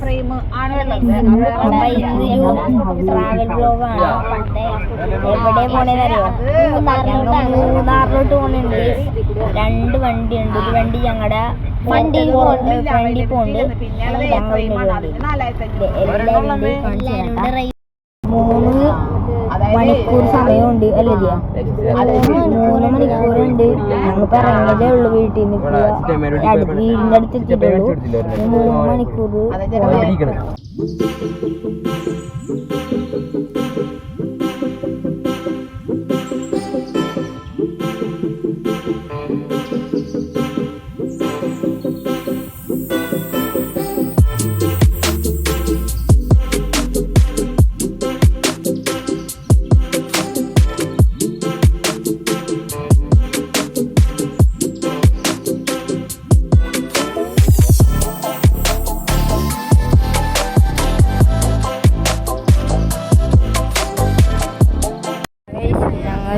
Frame ആണുള്ളത്. Travel ബ്ലോഗാണ്. എവിടെ പോണേന്നറിയോ? മൂന്നാറിലോട്ട് പോണുണ്ട്. 2 വണ്ടിയുണ്ട്. ഒരു വണ്ടി ഞങ്ങളുടെ വണ്ടി പോണ്ട്, ഞങ്ങൾ 3 മണിക്കൂർ സമയമുണ്ട് അല്ലേ? 3 മണിക്കൂറുണ്ട്. ഞങ്ങൾക്ക് ഇറങ്ങിയതേ ഉള്ളു വീട്ടിൽ നിന്ന്. വീടിന്റെ അടുത്ത് എത്തിയിട്ടുള്ളൂ. 3 മണിക്കൂർ.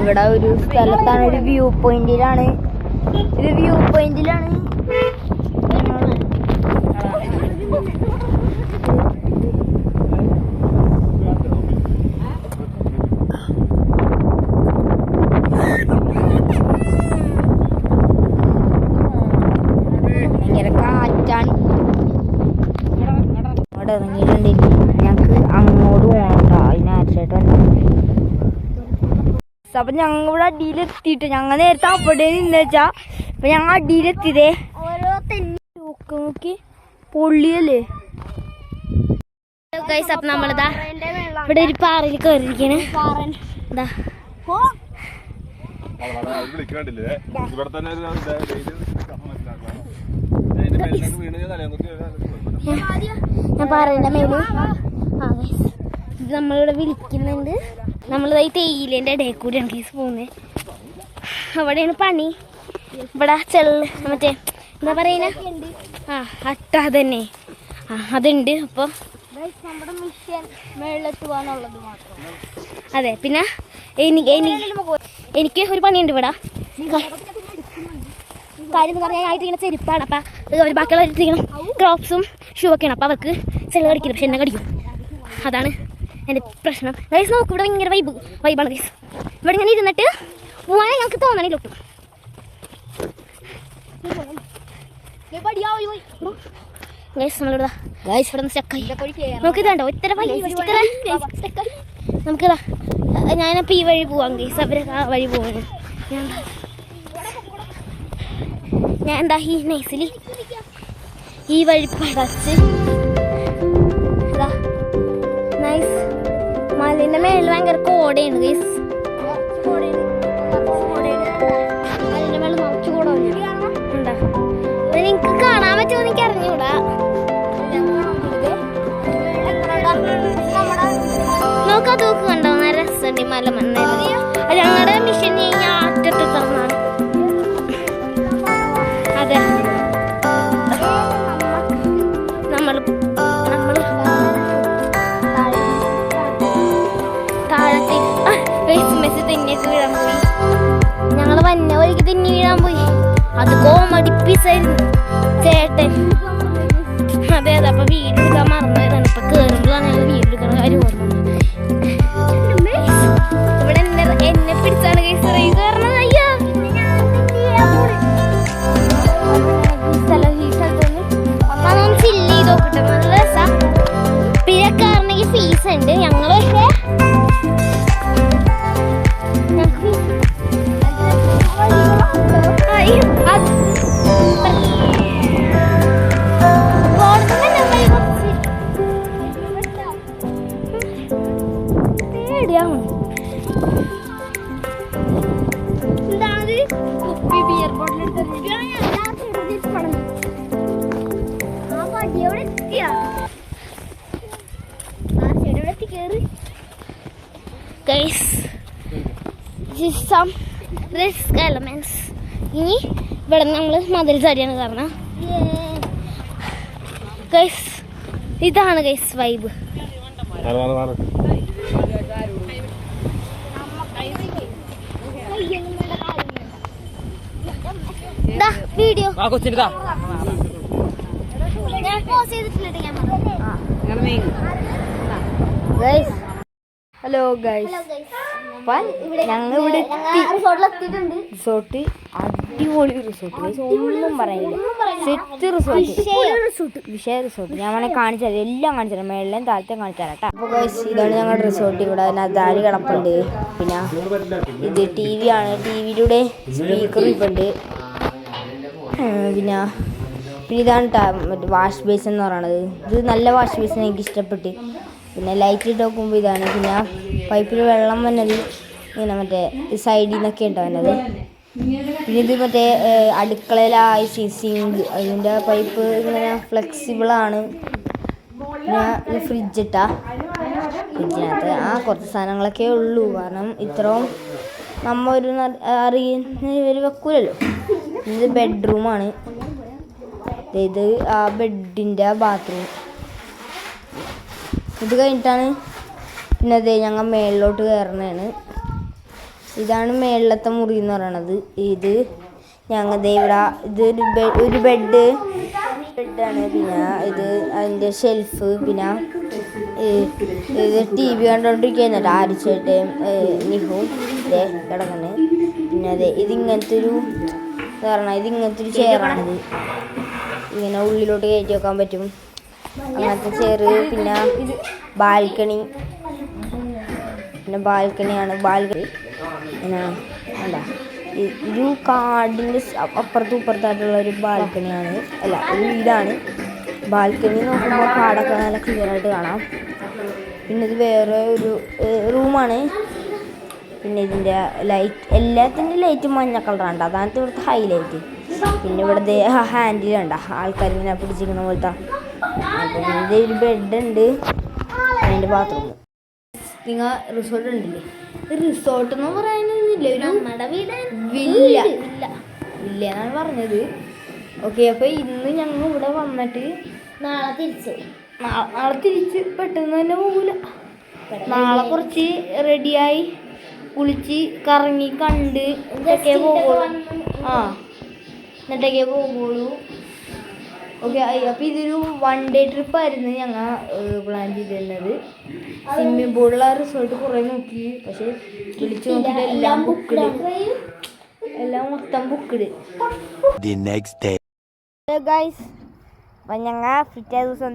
ഇവിടെ ഒരു സ്ഥലത്താണ്, ഒരു വ്യൂ പോയിന്റിലാണ്. ഭയങ്കര കാറ്റാണ്. അവിടെ ഇറങ്ങിയിട്ടുണ്ട്. ഞങ്ങക്ക് അങ്ങോട്ട് പോകണ്ട, അതിനായിട്ട് അപ്പൊ ഞങ്ങൾ ഇവിടെ അടിയിലെത്തിയിട്ട് ഞങ്ങൾ നേരത്തെ അവിടെ നിന്നുവെച്ചാ അപ്പൊ ഞങ്ങൾ അടിയിലെത്തിയതേ. നോക്കി പൊള്ളിയല്ലേ. അപ്പൊ നമ്മളിതാ ഇവിടെ ഒരു പാറയിൽ കയറിയിരിക്കണേ. ഞാൻ പാറേന്റെ മേല് നമ്മളിവിടെ വിളിക്കുന്നുണ്ട്. നമ്മളിതായി തേയിലേൻ്റെ ഇടയിൽ കൂടിയാണ് കേസ് പോകുന്നത്. അവിടെയാണ് പണി. ഇവിടെ മറ്റേ എന്താ പറയുന്ന അട്ട തന്നെ അതുണ്ട്. അപ്പോൾ നമ്മുടെ മിഷൻ മേളിലെത്തുവാനുള്ളത് മാത്രം. അതെ, പിന്നെ എനിക്ക് ഒരു പണിയുണ്ട് ഇവിടെ. കാര്യം എന്ന് പറഞ്ഞാൽ ആയിട്ട് ഇങ്ങനെ ചെരുപ്പാണ്. അപ്പം ബാക്കിയുള്ളവരിങ്ങനെ ക്രോപ്സും ഷൂ ഒക്കെയാണ്. അപ്പോൾ അവർക്ക് ചെളി കടിക്കില്ല, പക്ഷെ എന്നെ കടിക്കും. അതാണ് എൻ്റെ പ്രശ്നം. ഗൈസ് നോക്കും, ഇവിടെ ഭയങ്കര വൈബാണ് ഗൈസ്. ഇവിടെ ഇങ്ങനെ ഇരുന്നിട്ട് പോകാൻ ഞങ്ങൾക്ക് തോന്നണില്ല ഒട്ടും. ഗൈസ് നമ്മളിവിടെ ഇവിടെ നിന്ന് സ്റ്റക്കായി. നമുക്കിതാണ്ടോ ഇത്ര നമുക്കിതാ ഞാനപ്പോൾ ഈ വഴി പോവാം ഗൈസ്. അവരൊക്കെ ആ വഴി പോകുന്നു. ഞാൻ എന്താ ഈ നൈസിൽ ഈ വഴി പടച്ച് നൈസ്. മലിന്റെ മേളിൽ ഭയങ്കര കോടയാണ് ഗൈസ്. മലിന്റെ മേളിൽ നോക്കി കൂടെ ഉണ്ടാ. നിങ്ങക്ക് കാണാൻ പറ്റുമോ എനിക്ക് അറിഞ്ഞൂടാ. നോക്കാ തൂക്ക് കണ്ടോ? നല്ല രസമുണ്ട് മല മണ്ണായിരുന്നു. ഞങ്ങളുടെ മിഷൻ കഴിഞ്ഞാൽ അറ്റത്ത് തുറന്നാണ്. അതെ, വീഴാൻ പോയി. ഞങ്ങള് വന്ന വഴിക്ക് തന്നെ വീഴാൻ പോയി. അത് കോമഡി പീസായിരുന്നു ചേട്ടൻ. അതെ അതെ. അപ്പൊ വീടെടുക്കാൻ മറന്നതാണ്. ഇപ്പൊ കേറുമ്പോഴാണ് ഞങ്ങൾ വീടെടുക്കുന്ന കാര്യം ഓർമ്മ. ഇവിടെ എന്നെ പിടിച്ചാണ് കേസ് കയറണത്. അയ്യോ, ഒന്നാമത് ഫില്ല് ചെയ്ത് നോക്കട്ടെ. നല്ല രസാ. പിന്നെ കയറണമെങ്കിൽ ഫീസ് ഉണ്ട്. ഞങ്ങൾ പക്ഷേ guys, this is some risk elements. ഇനി ഇവിടെ നമ്മൾ മതിൽ ചാടിയാണ് കാരണം ഗൈസ്. ഇതാണ് ഗൈസ് വൈബ്. വീഡിയോ ഞാൻ ഹലോ ഗൈസ്, ഞങ്ങൾ ഇവിടെ റിസോർട്ട് അടിപൊളി റിസോർട്ട് ഗൈസ്, ഒന്നും പറയാനില്ല. സെറ്റ് റിസോർട്ട്, വിഷയ റിസോർട്ട്. ഞാൻ വേണമെങ്കിൽ കാണിച്ചാൽ എല്ലാം കാണിച്ചു മേളിലും താഴത്തെയും കാണിച്ചു തരാം കേട്ടോ. അപ്പോൾ ഗൈസ് ഇതാണ് ഞങ്ങളുടെ റിസോർട്ട്. ഇവിടെ നദാല് കിടപ്പുണ്ട്, പിന്നെ ഇത് TV ആണ്, TVയിലൂടെ സ്പീക്കർ ഇപ്പുണ്ട്, പിന്നെ ഇതാണ് മറ്റേ വാഷ് ബേസിൻ എന്ന് പറയണത്. ഇത് നല്ല വാഷ് ബേസിൻ, എനിക്ക് ഇഷ്ടപ്പെട്ട്. പിന്നെ ലൈറ്റ് ഇട്ട് നോക്കുമ്പോൾ ഇതാണ്. പിന്നെ പൈപ്പിൽ വെള്ളം വന്നത് ഇങ്ങനെ മറ്റേ സൈഡിൽ നിന്നൊക്കെ ഉണ്ട് വന്നത്. പിന്നെ ഇത് മറ്റേ അടുക്കളയിലായി സിങ്ക്, അതിൻ്റെ പൈപ്പ് ഇങ്ങനെ ഫ്ലെക്സിബിളാണ്. പിന്നെ ഇത് ഫ്രിഡ്ജിട്ടാ, ഫ്രിഡ്ജിനകത്ത് കുറച്ച് സാധനങ്ങളൊക്കെ ഉള്ളൂ, കാരണം ഇത്രയും നമ്മൾ അറിയുന്ന വെക്കൂലല്ലോ. ഇത് ബെഡ്റൂമാണ്, ഇത് ആ ബെഡിൻ്റെ ബാത്റൂം. ഇത് കഴിഞ്ഞിട്ടാണ് പിന്നെ അതേ ഞങ്ങൾ മേളിലോട്ട് കയറുന്നതാണ്. ഇതാണ് മേളിലത്തെ മുറി എന്ന് പറയണത്. ഇത് ഞങ്ങളുടെ ഇവിടെ ഒരു ബെഡാണ്. പിന്നെ ഇത് അതിൻ്റെ ഷെൽഫ്, പിന്നെ ഇത് TV കണ്ടുകൊണ്ടിരിക്കുന്നത് ആരിച്ചേട്ടയും നിഹുവും ഇതേ കിടക്കുന്നത്. പിന്നെ അതെ ഇതിങ്ങനത്തെ ഒരു എന്താ പറഞ്ഞാൽ ഇതിങ്ങനത്തെ ഒരു ചെയറാണിത്, ഇങ്ങനെ ഉള്ളിലോട്ട് കയറ്റി വെക്കാൻ പറ്റും അങ്ങനത്തെ ചെയർ. പിന്നെ ബാൽക്കണിയാണ്. ബാൽക്കണി പിന്നെ എന്താ ഒരു കാടിൻ്റെ അപ്പുറത്തും ഇപ്പുറത്തായിട്ടുള്ള ഒരു ബാൽക്കണിയാണ്, അല്ല ഒരു വീടാണ്. ബാൽക്കണി നോക്കുമ്പോൾ കാടൊക്കെ നല്ല ക്ലിയറായിട്ട് കാണാം. പിന്നെ ഇത് വേറെ ഒരു റൂമാണ്. പിന്നെ ഇതിൻ്റെ ലൈറ്റ്, എല്ലാത്തിൻ്റെ ലൈറ്റും മഞ്ഞ കളറാണ്, അതാണ് ഇവിടുത്തെ ഹൈലൈറ്റ്. പിന്നെ ഇവിടെ ഹാൻഡിലുണ്ട ആൾക്കാർ ഇങ്ങനെ പിടിച്ചിരിക്കുന്ന പോലത്തെ. അപ്പോൾ പിന്നെ ഒരു ബെഡുണ്ട്, അതിൻ്റെ ബാത്റൂം. നിങ്ങൾ റിസോർട്ട് ഉണ്ടല്ലേ, റിസോർട്ട് എന്ന് പറയാനൊന്നുമില്ല, ഒരു വില്ല എന്നാണ് പറഞ്ഞത്. ഓക്കെ, അപ്പോൾ ഇന്ന് ഞങ്ങൾ ഇവിടെ വന്നിട്ട് നാളെ തിരിച്ച് പെട്ടെന്ന് തന്നെ പോകില്ല. നാളെ കുറച്ച് റെഡിയായി കുളിച്ച് കറങ്ങി കണ്ട് എന്നിട്ടൊക്കെ പോകുള്ളൂ. എന്നിട്ടൊക്കെ പോകുള്ളൂ. ഓക്കെ, അപ്പോൾ ഇതൊരു 1 ഡേ ട്രിപ്പായിരുന്നു ഞങ്ങൾ പ്ലാൻ ചെയ്തിരുന്നത്. സ്വിമ്മിംഗ് പൂളുള്ള റിസോർട്ട് കുറേ നോക്കി, പക്ഷെ വിളിച്ച് നോക്കിയിട്ട് എല്ലാം ബുക്ക്ഡ്, എല്ലാം മൊത്തം ബുക്ക്ഡ്. ഗൈസ്, അപ്പം ഞങ്ങൾ പിറ്റേ ദിവസം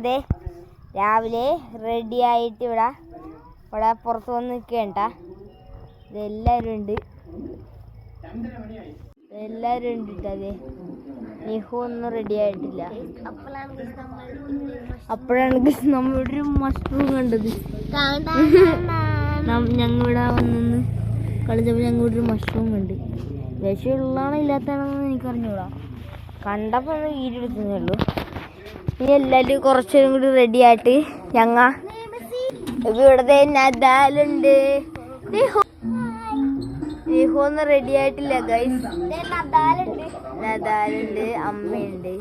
രാവിലെ റെഡി ആയിട്ട് ഇവിടെ പുറത്ത് വന്ന് നിൽക്കേണ്ട. ഇതെല്ലാവരും ഉണ്ട് കേട്ടോ. അതെ, നിഹു ഒന്നും റെഡി ആയിട്ടില്ല. അപ്പോഴാണ് നമ്മളിവിടെ ഒരു മഷ്റൂം കണ്ടത്. ഞങ്ങളിവിടെ വന്നു കളിച്ചപ്പോൾ ഞങ്ങളിവിടെ ഒരു മഷ്റൂം കണ്ട്. വിഷമുള്ളതാണോ ഇല്ലാത്തതാണോ എനിക്ക് അറിഞ്ഞൂടാ, കണ്ടപ്പോൾ ഈരെടുത്തതേ ഉള്ളൂ. ഇനി എല്ലാവരും കുറച്ചും കൂടി റെഡി ആയിട്ട് ഞങ്ങൾ ഇവിടുത്തെ നദാലുണ്ട്. നിഹു ഒന്നും റെഡി ആയിട്ടില്ല ഗൈസ്. നദാലുണ്ട്, അമ്മയുണ്ട്.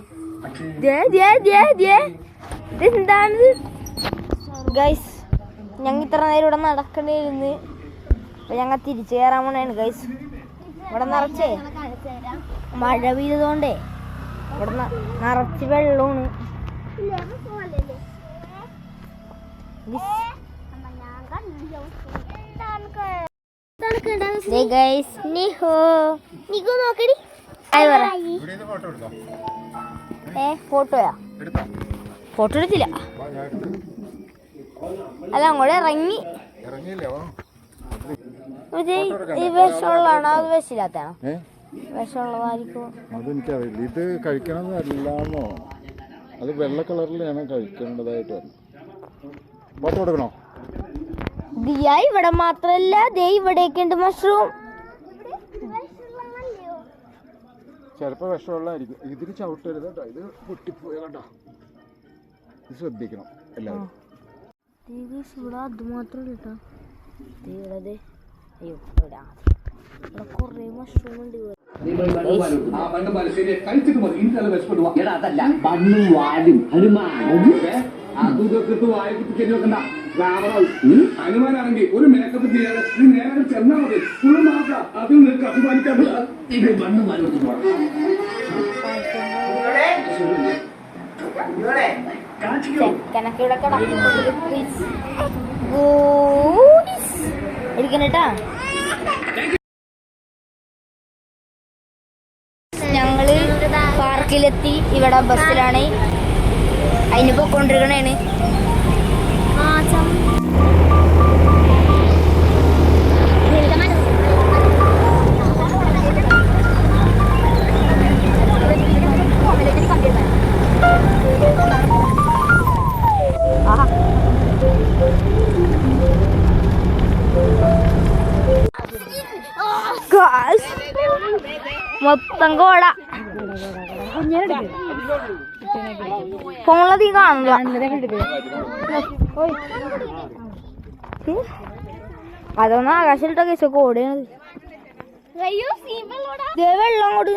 ഇതെന്താണ് ഗൈസ്, ഞങ്ങൾ ഇത്ര നേരം ഇവിടെ നടക്കണ്ടിരുന്ന്. അപ്പം ഞങ്ങൾ തിരിച്ചു കയറാൻ പോണാണ് ഗൈസ്. ഇവിടെ നിറച്ചേ മഴ പെയ്തതുകൊണ്ടേ ഇവിടെ നിറച്ച് വെള്ളമാണ്. നോക്കടി, ഫോട്ടോയാ? ഫോട്ടോ എടുത്തില്ല, അല്ല അങ്ങോട്ട് ഇറങ്ങി. വിഷമുള്ളതാണോ അത് വിഷമില്ലാത്തതാണോ? വിഷമുള്ളതായിരിക്കും, അതെനിക്കറിയില്ല. ഇത് കഴിക്കണമെന്നല്ലാന്നോ, അത് വെള്ള കളറിലാണ് കഴിക്കേണ്ടതായിട്ട് വരണം. ഫോട്ടോ എടുക്കണോ? ദിയ ഇവിടെ മാത്രല്ല, ദേ ഇവിടെയൊക്കെ ഉണ്ട് മഷ്റൂം. ചിലപ്പോൾ വിഷമുള്ളതായിരിക്കും. ഇതിന് ചവിട്ടരുത് കേട്ടോ, ഇത് പൊട്ടിപ്പോയ കേട്ടോ, ഇത് ശ്രദ്ധിക്കണം എല്ലാവരും. ഇവിടെ അത് മാത്രമല്ല കേട്ടോ, ഇവിടെ അയ്യോ ഇവിടെ കുറേ മഷ്റൂം ഉണ്ട്. ഹനുമാനാണെങ്കിൽ ഒരു മേക്കപ്പ് ചെയ്യാതെ നീ നേരെ ചെന്നാൽ മതി. ഫുൾ മാർക്കാ, അതിൽ നിനക്ക് അഭിമാനിക്കാൻ മണ്ണ് മാറി ചിക്കനൊക്കെ ഇവിടെ എടുക്കണേട്ടാ. ഞങ്ങള് പാർക്കിലെത്തി. ഇവിടെ ബസ്സിലാണ് അതിന് പോയിക്കൊണ്ടിരിക്കണേണ്. മൊത്തം കോട. ഫോണിലതീ കാണില്ല. അതൊന്നും ആകാശത്തിലിട്ട കേസ് കോടയാണ്. വെള്ളം അങ്ങോട്ട്